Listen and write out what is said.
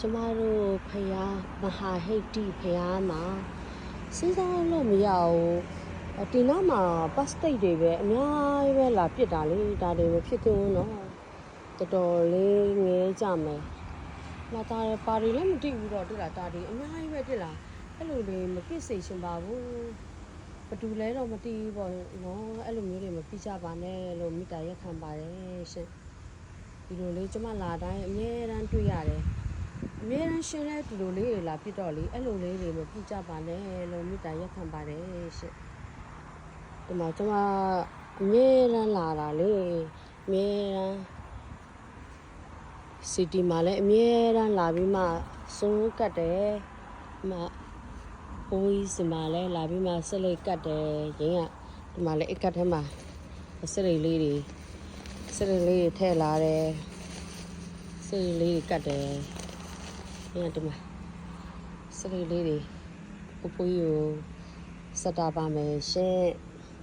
ကျမတို့ဖယားမဟာဟိတ်တိဖယားမှာစဉ်းစားလို့မရဘူးဒီနောက်မှာပတ်စတိတ်တွေပဲအများကြီးပဲလာပြစ်တာလေဒါတွေမဖြစ်သေးဘူးနော်တော်တော်လေးငဲကြမယ်လာတာပါရီလည်းမတိဘူးတော့တွေ့လားဒါတွေအများကြီးပဲတွေ့လားအဲ့လိုတွေမပြစ်စေချင်ပါဘူးဘယ်သူလဲတော့မသိဘူးပေါ့နော်အဲ့လိုမျိုးတွေမပြစ်ကြပါနဲ့လို့မိတာရက်ခံပါတယ်ရှင်ဒီလိုလေးကျမလာတိုင်းအများတန်းတွေ့ရတယ်အများရန်ရှင်းတဲ့ဒီလိုလေးတွေလာပြတော့လေအဲ့လိုလေးတွေမပြကြပါနဲ့လို့မိတာရက်ခံပါတယ်ရှင့်ဒီမှာကျွန်မအများရန်လာတာလေအများရန်စီတီမှာလည်းအများရန်လာပြီးမှစိုးကတ်တယ်မဟိုးစမှာလည်းလာပြီးမှဆက်လိုက်ကတ်တယ်ရင်းကဒီမှာလည်းအကတ်ထဲမှာဆက်လေးလေးတွေဆက်လေးလေးထည့်လာတယ်ဆက်လေးလေးကတ်တယ်ဒီမှာစရိလေးတွေပူပူယူစတာပါမယ်ရှင်